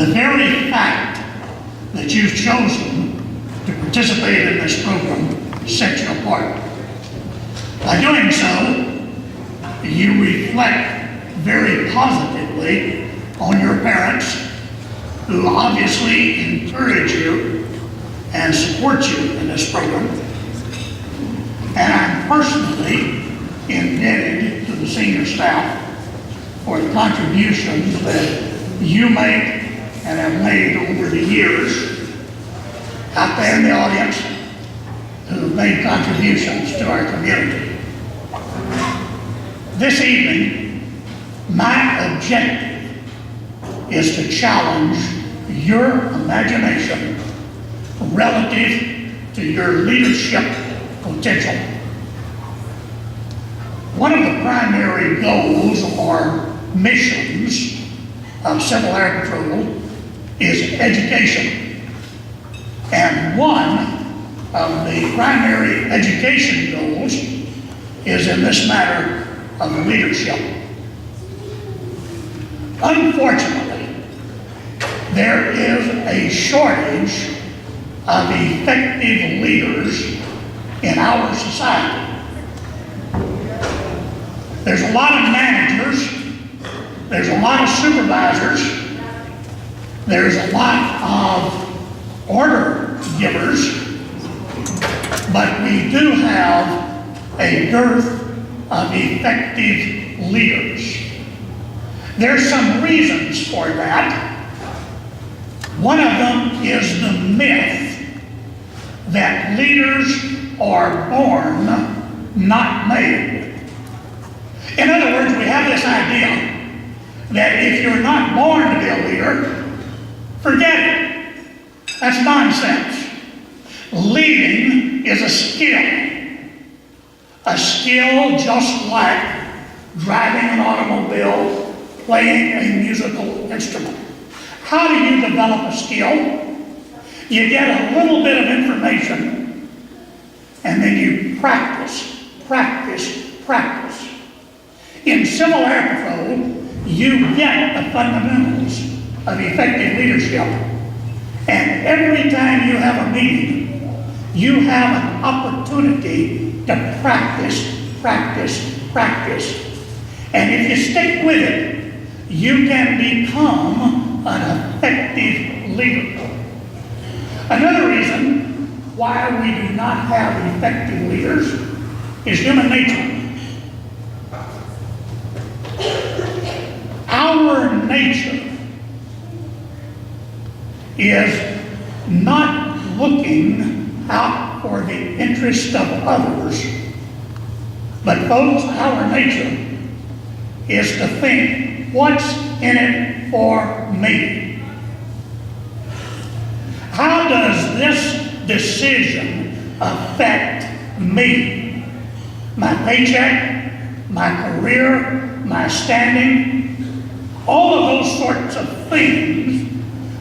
The very fact that you've chosen to participate in this program sets you apart. By doing so, you reflect very positively on your parents, who obviously encourage you and support you in this program. And I'm personally indebted to the senior staff for the contributions that you make and have made over the years out there in the audience who have made contributions to our community. This evening, my objective is to challenge your imagination relative to your leadership potential. One of the primary goals or missions of Civil Air Patrol is education. And one of the primary education goals is in this matter of leadership. Unfortunately, there is a shortage of effective leaders in our society. There's a lot of managers, there's a lot of supervisors, there's a lot of order givers, but we do have a dearth of effective leaders. There's some reasons for that. One of them is the myth that leaders are born, not made. In other words, we have this idea that if you're not born to be a leader, forget it. That's nonsense. Leading is a skill. A skill just like driving an automobile, playing a musical instrument. How do you develop a skill? You get a little bit of information, and then you practice, practice, practice. In Civil Air Patrol, you get the fundamentals of effective leadership. And every time you have a meeting, you have an opportunity to practice, practice, practice. And if you stick with it, you can become an effective leader. Another reason why we do not have effective leaders is human nature. Our nature is not looking out for the interest of others, but folks, our nature is to think, what's in it for me? How does this decision affect me? My paycheck, my career, my standing, all of those sorts of things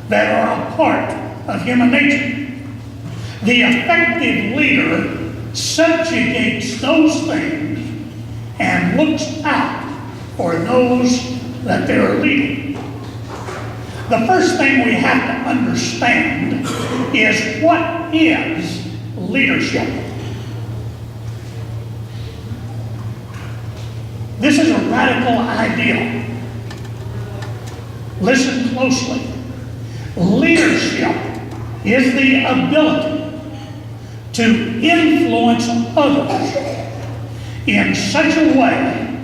that are a part of human nature. The effective leader subjugates those things and looks out for those that they're leading. The first thing we have to understand is, what is leadership? This is a radical idea. Listen closely. Leadership is the ability to influence others in such a way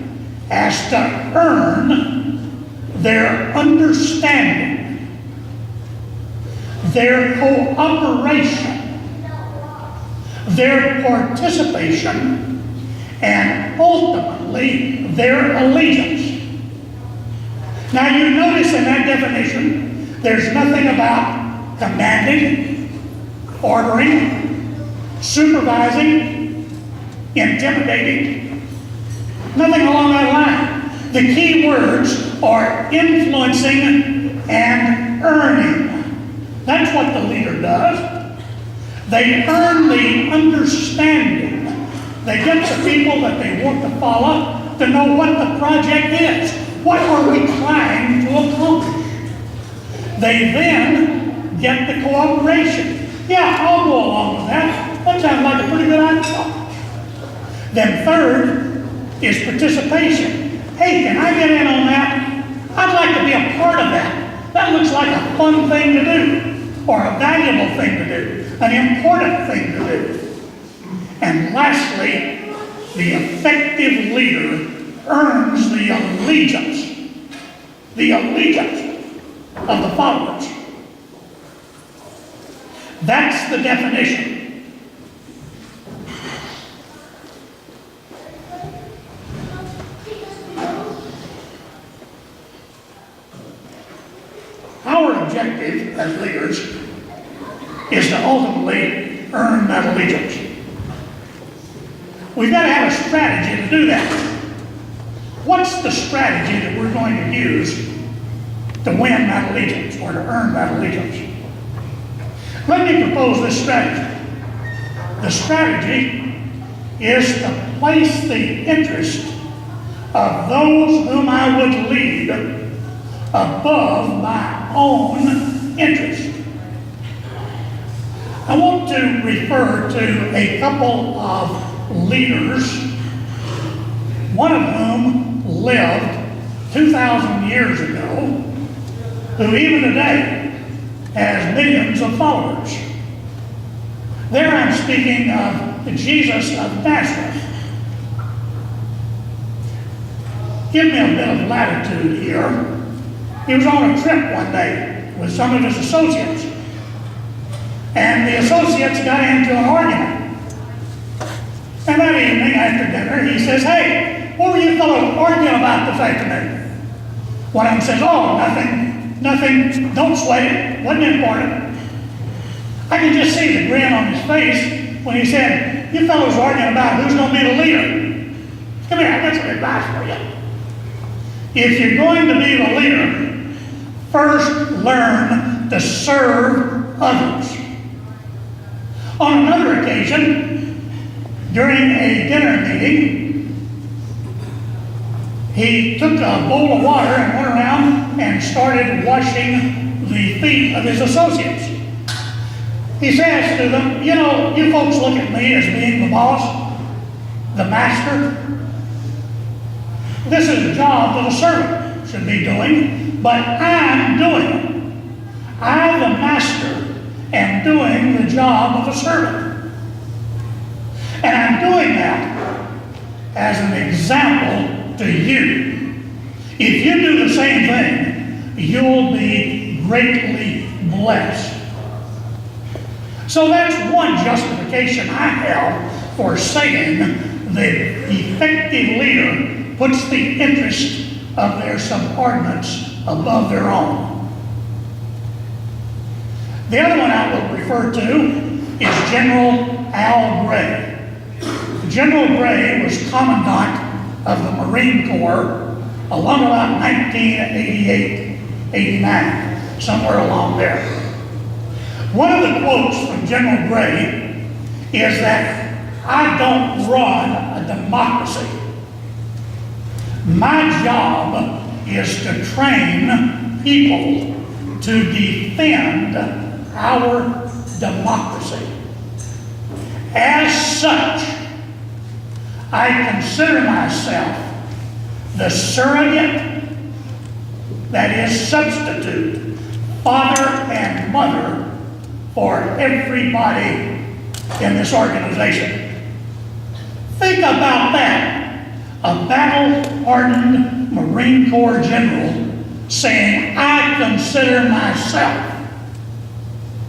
as to earn their understanding, their cooperation, their participation, and ultimately their allegiance. Now you notice in that definition, there's nothing about commanding, ordering, supervising, intimidating, nothing along that line. The key words are influencing and earning. That's what the leader does. They earn the understanding. They get the people that they want to follow to know what the project is. What are we trying to accomplish? They then get the cooperation. Yeah, I'll go along with that. That sounds like a pretty good idea. Then third is participation. Hey, can I get in on that? I'd like to be a part of that. That looks like a fun thing to do, or a valuable thing to do, an important thing to do. And lastly, the effective leader earns the allegiance of the followers. That's the definition. Our objective as leaders is to ultimately earn that allegiance. We've got to have a strategy to do that. What's the strategy that we're going to use to win that allegiance or to earn that allegiance? Let me propose this strategy. The strategy is to place the interest of those whom I would lead above my own interest. I want to refer to a couple of leaders, one of whom lived 2,000 years ago, who even today has millions of followers. There I'm speaking of Jesus of Nazareth. Give me a bit of latitude here. He was on a trip one day with some of his associates, and the associates got into an argument. And that evening after dinner, he says, "Hey, what were you fellows arguing about this afternoon?" One of them says, "Oh, nothing, don't sweat it, wasn't important." I can just see the grin on his face when he said, "You fellows are arguing about who's going to be the leader. Come here, I got some advice for you. If you're going to be the leader, first learn to serve others." On another occasion, during a dinner meeting, he took a bowl of water and went around and started washing the feet of his associates. He says to them, "You know, you folks look at me as being the boss, the master. This is a job that a servant should be doing, but I'm doing it. I, the master, am doing the job of a servant. And I'm doing that as an example to you. If you do the same thing, you'll be greatly blessed." So that's one justification I have for saying the effective leader puts the interest of their subordinates above their own. The other one I will refer to is General Al Gray. General Gray was Commandant of the Marine Corps along about 1988-89, somewhere along there. One of the quotes from General Gray is that I don't run a democracy. My job is to train people to defend our democracy. As such, I consider myself the surrogate, that is, substitute, father and mother for everybody in this organization. Think about that. A battle-hardened Marine Corps general saying, I consider myself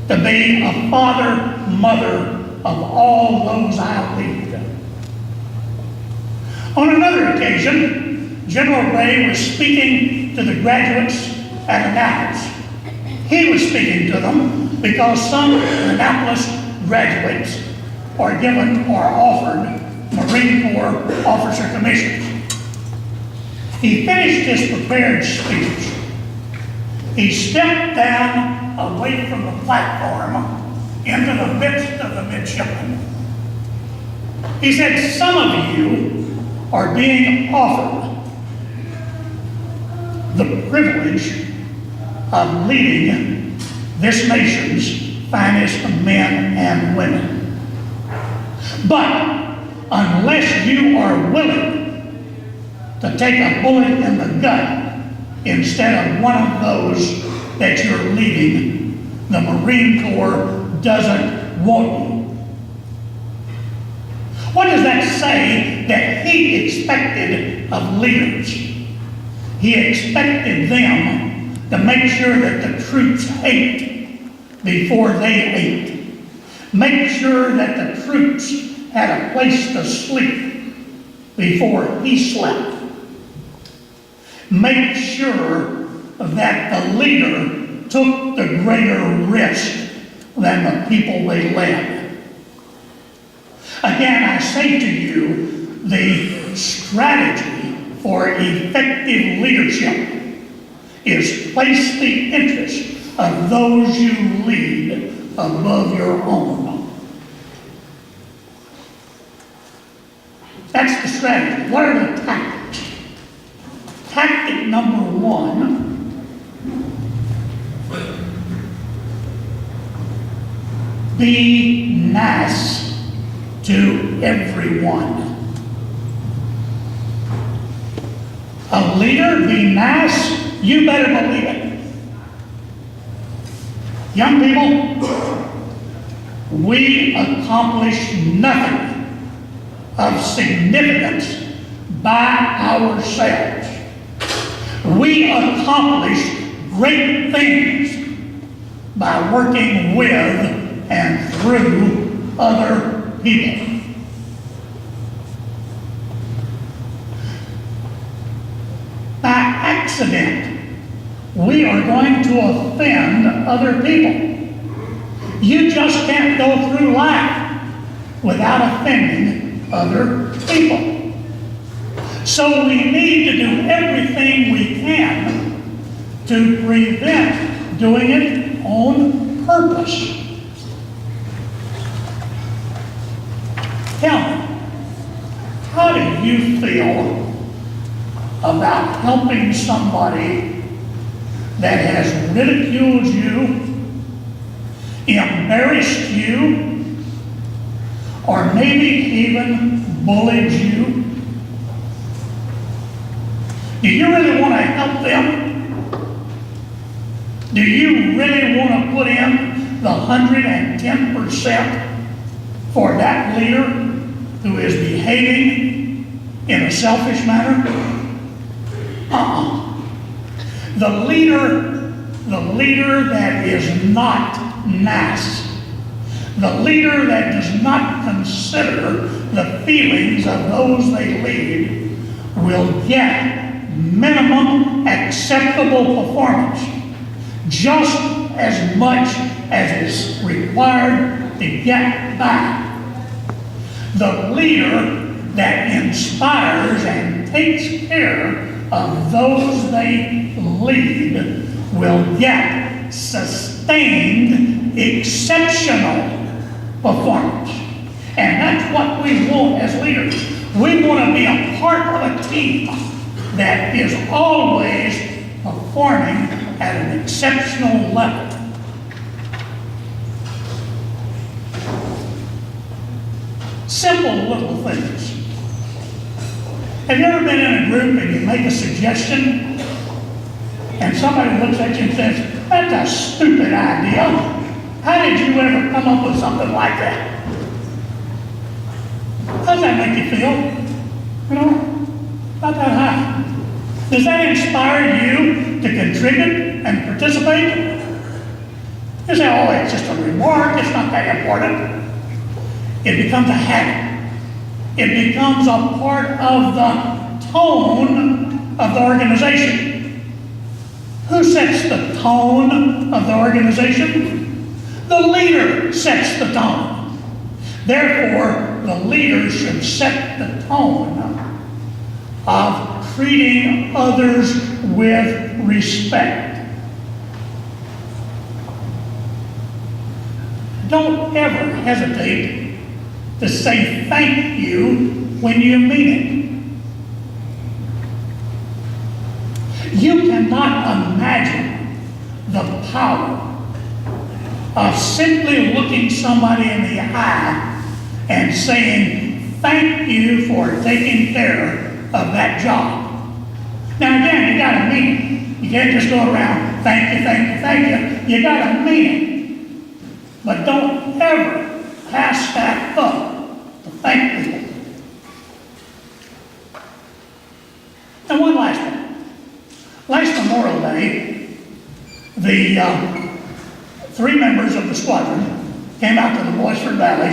to be a father, mother of all those I lead. On another occasion, General Gray was speaking to the graduates at Annapolis. He was speaking to them because some Annapolis graduates are given or offered Marine Corps officer commissions. He finished his prepared speech. He stepped down away from the platform into the midst of the midshipmen. He said, some of you are being offered the privilege of leading this nation's finest men and women. But unless you are willing to take a bullet in the gut instead of one of those that you're leading, the Marine Corps doesn't want you. What does that say that he expected of leaders? He expected them to make sure that the troops ate before they ate. Make sure that the troops had a place to sleep before he slept. Make sure that the leader took the greater risk than the people they led. Again, I say to you, the strategy for effective leadership is place the interest of those you lead above your own. That's the strategy. What are the tactics? Tactic number one, be nice to everyone. A leader, be nice, you better believe it. Young people, we accomplish nothing of significance by ourselves. We accomplish great things by working with and through other people. By accident, we are going to offend other people. You just can't go through life without offending other people. So we need to do everything we can to prevent doing it on purpose. Tell me, how do you feel about helping somebody that has ridiculed you, embarrassed you, or maybe even bullied you? Do you really want to help them? Do you really want to put in the 110% for that leader who is behaving in a selfish manner? The leader that is not nice, the leader that does not consider the feelings of those they lead, will get minimum acceptable performance, just as much as is required to get by. The leader that inspires and takes care of those they lead will get sustained, exceptional performance. And that's what we want as leaders. We want to be a part of a team that is always performing at an exceptional level. Simple little things. Have you ever been in a group and you make a suggestion and somebody looks at you and says, "That's a stupid idea. How did you ever come up with something like that?" How does that make you feel? You know, about that high. Does that inspire you to contribute and participate? You say, "Oh, it's just a remark, it's not that important." It becomes a habit. It becomes a part of the tone of the organization. Who sets the tone of the organization? The leader sets the tone. Therefore, the leader should set the tone of treating others with respect. Don't ever hesitate to say thank you when you mean it. You cannot imagine the power of simply looking somebody in the eye and saying, thank you for taking care of that job. Now again, you gotta mean it. You can't just go around, thank you, thank you, thank you. You gotta mean it. But don't ever pass that up to thank people. And one last one. Last Memorial Day, the 3 members of the squadron came out to the Boisford Valley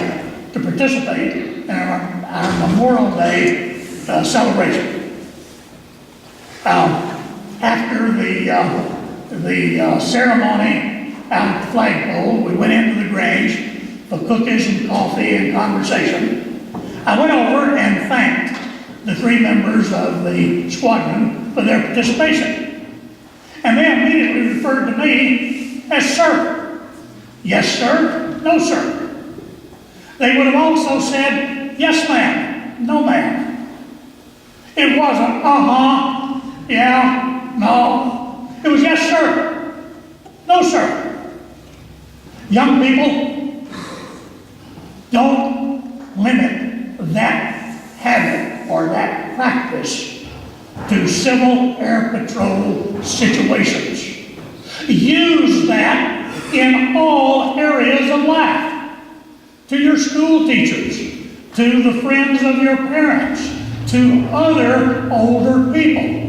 to participate in our Memorial Day celebration. After the ceremony out at the flagpole, we went into the Grange for cookies and coffee and conversation. I went over and thanked the 3 members of the squadron for their participation. And they immediately referred to me as sir. Yes, sir. No, sir. They would have also said, yes, ma'am. No, ma'am. It wasn't, yeah, no. It was yes, sir. No, sir. Young people, don't limit that habit or that practice to Civil Air Patrol situations. Use that in all areas of life. To your school teachers, to the friends of your parents, to other older people.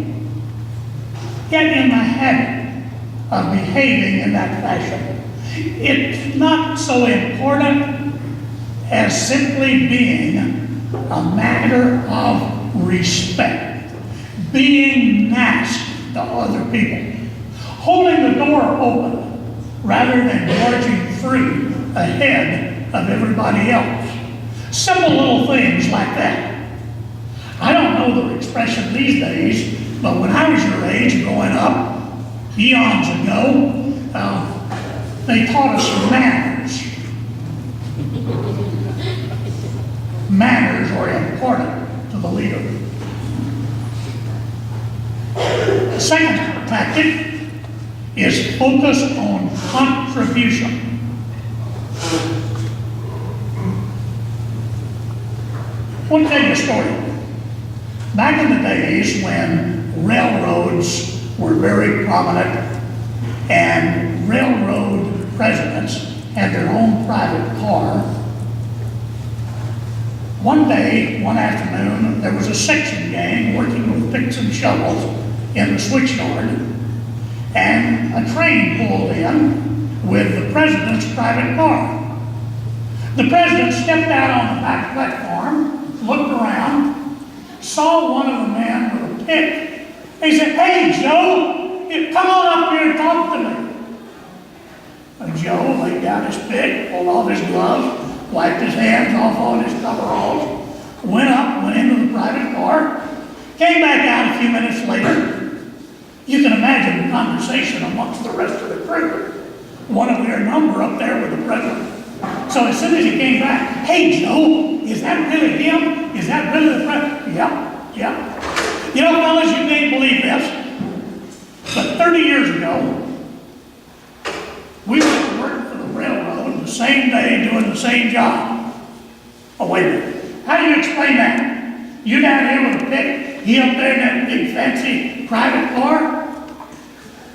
Get in the habit of behaving in that fashion. It's not so important as simply being a matter of respect. Being nice to other people. Holding the door open rather than barging through ahead of everybody else. Simple little things like that. I don't know the expression these days, but when I was your age growing up, eons ago, they taught us manners. Manners are important to the leader. The second tactic is focus on contribution. I want to tell you a story. Back in the days when railroads were very prominent and railroad presidents had their own private car, one day, one afternoon, there was a section gang working with picks and shovels in the switchyard, and a train pulled in with the president's private car. The president stepped out on the back platform, looked around, saw one of the men with a pick. He said, "Hey, Joe, come on up here and talk to me." And Joe laid down his pick, pulled off his gloves, wiped his hands off on his coveralls, went into the private car, came back out a few minutes later. You can imagine the conversation amongst the rest of the crew. One of their number up there with the president. So as soon as he came back, "Hey, Joe, is that really him? Is that really the president?" Yeah. You know, fellas, you can't believe this, but 30 years ago, we went to work for the railroad the same day doing the same job. Oh, wait a minute. How do you explain that? You down here with a pick, he up there in that big fancy private car?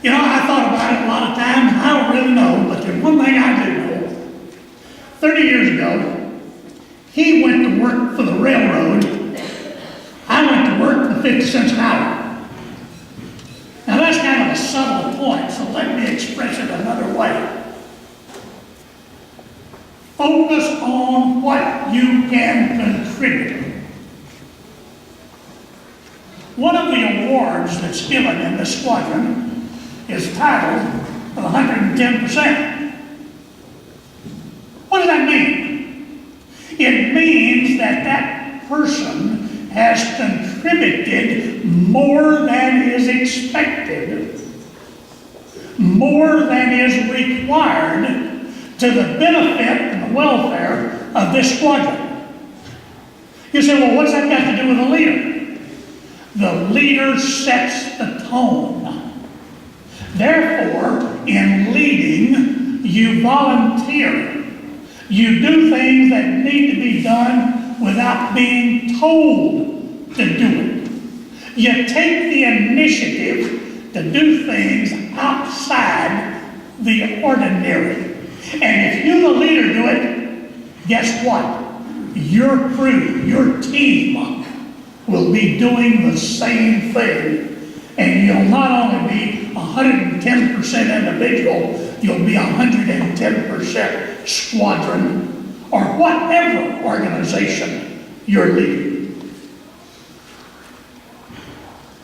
You know, I thought about it a lot of times. I don't really know, but there's one thing I do know. 30 years ago, he went to work for the railroad. I went to work for 50 cents an hour. Now that's kind of a subtle point, so let me express it another way. Focus on what you can contribute. One of the awards that's given in this squadron is titled 110%. What does that mean? It means that that person has contributed more than is expected, more than is required to the benefit and the welfare of this squadron. You say, well, what's that got to do with the leader? The leader sets the tone. Therefore, in leading, you volunteer. You do things that need to be done without being told to do it. You take the initiative to do things outside the ordinary. And if you, the leader, do it, guess what? Your crew, your team will be doing the same thing. And you'll not only be 110% individual, you'll be 110% squadron, or whatever organization you're leading.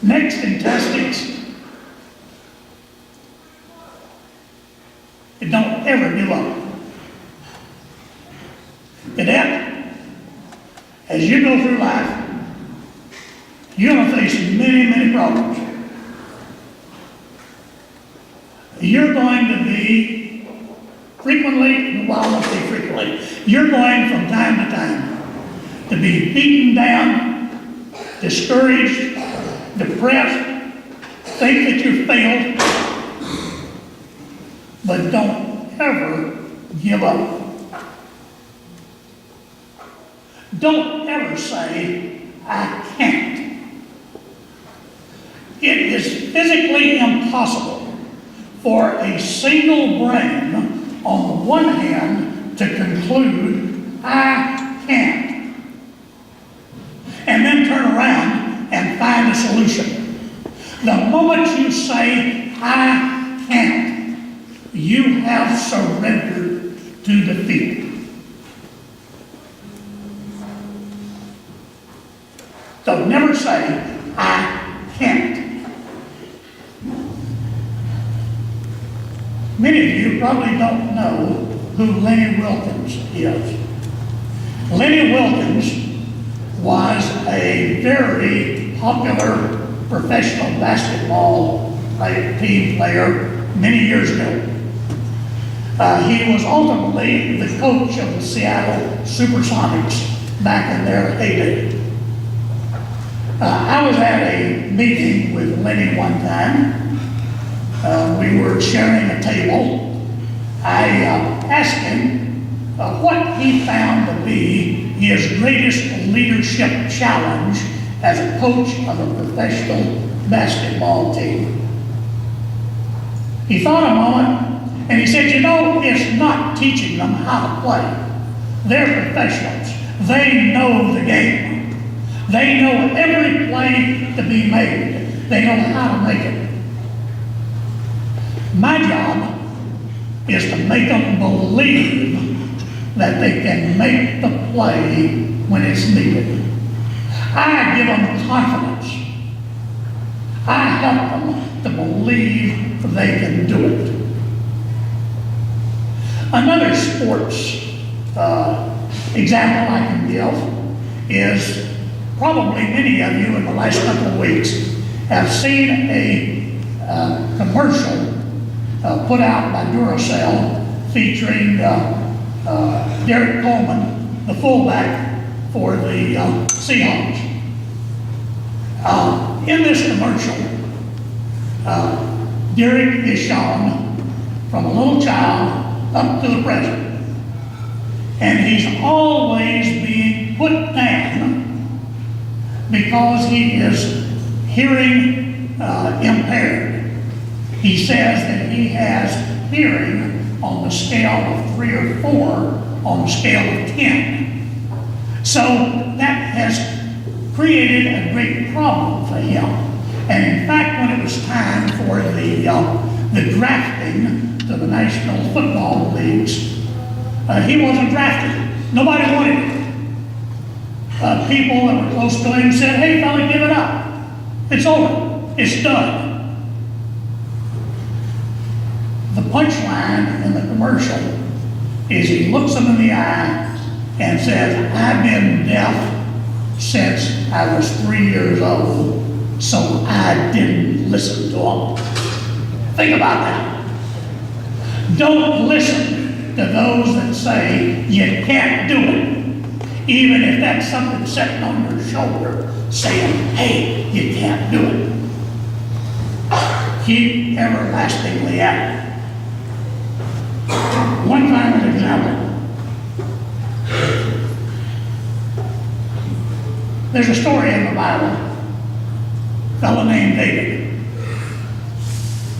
Next in tactics, don't ever give up. Cadet, as you go through life, you're going to face many, many problems. You're going to be frequently, well, I won't say frequently, you're going from time to time to be beaten down, discouraged, depressed, think that you failed, but don't ever give up. Don't ever say, I can't. It is physically impossible for a single brain on the one hand to conclude, I can't, and then turn around and find a solution. The moment you say, I can't, you have surrendered to defeat. So never say, I can't. Many of you probably don't know who Lenny Wilkins is. Lenny Wilkins was a very popular professional basketball team player many years ago. He was ultimately the coach of the Seattle Supersonics back in their heyday. I was at a meeting with Lenny one time. We were sharing a table. I asked him what he found to be his greatest leadership challenge as a coach of a professional basketball team. He thought a moment and he said, you know, it's not teaching them how to play. They're professionals. They know the game. They know every play to be made. They know how to make it. My job is to make them believe that they can make the play when it's needed. I give them confidence. I help them to believe they can do it. Another sports example I can give is probably many of you in the last couple of weeks have seen a commercial put out by Duracell featuring Derek Coleman, the fullback for the Seahawks. In this commercial, Derek is shown from a little child up to the president. And he's always being put down because he is hearing impaired. He says that he has hearing on the scale of 3 or 4 on the scale of 10. So that has created a great problem for him. And in fact, when it was time for the drafting to the National Football Leagues, he wasn't drafted. Nobody wanted him. People that were close to him said, hey, fella, give it up. It's over. It's done. The punchline in the commercial is he looks him in the eye and says, I've been deaf since I was 3 years old, so I didn't listen to him. Think about that. Don't listen to those that say you can't do it, even if that's something sitting on your shoulder saying, hey, you can't do it. Keep everlastingly at it. one final example. There's a story in the Bible, a fellow named David.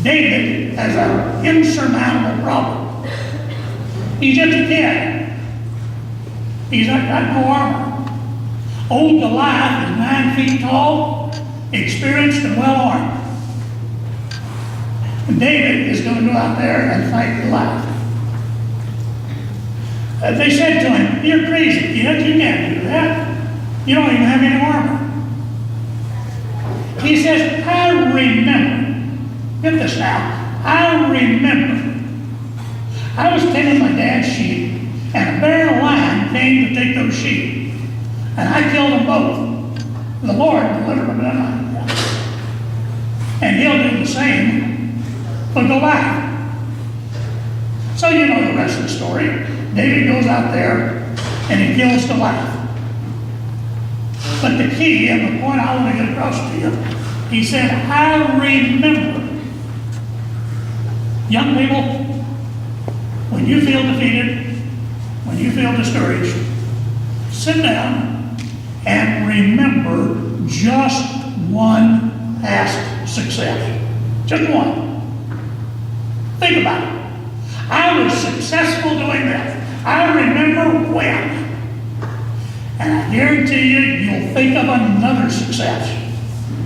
David has an insurmountable problem. He's just a kid. He's got no armor. Old Goliath is 9 feet tall, experienced and well armed. And David is going to go out there and fight Goliath. They said to him, "You're crazy, kid, you can't do that. You don't even have any armor." He says, "I remember," get this now, "I remember. I was tending my dad's sheep, and a bear and a lion came to take those sheep, and I killed them both. The Lord delivered them in my hand. And he'll do the same for Goliath." So you know the rest of the story. David goes out there, and he kills Goliath. But the key, and the point I want to get across to you, he said, "I remember." Young people, when you feel defeated, when you feel discouraged, sit down and remember just one past success. Just one. Think about it. I was successful doing this. I remember when. And I guarantee you, you'll think of another success.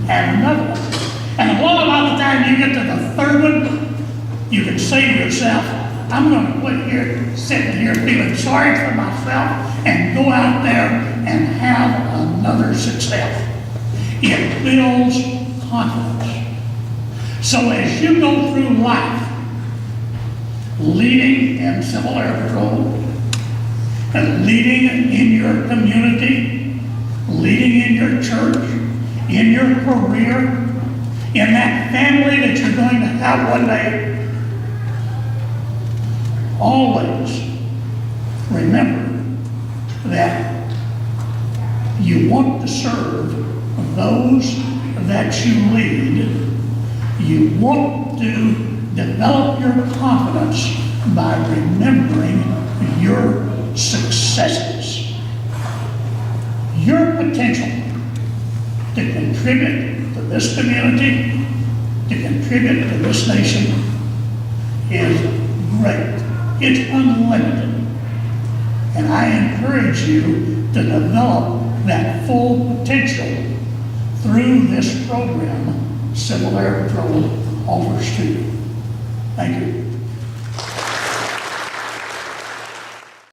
And another one. And all about the time you get to the third one, you can say to yourself, "I'm going to quit here, sitting here feeling sorry for myself, and go out there and have another success." It builds confidence. So as you go through life, leading in Civil Air Patrol, and leading in your community, leading in your church, in your career, in that family that you're going to have one day, always remember that you want to serve those that you lead. You want to develop your confidence by remembering your successes. Your potential to contribute to this community, to contribute to this nation, is great. It's unlimited. And I encourage you to develop that full potential through this program Civil Air Patrol offers to you. Thank you.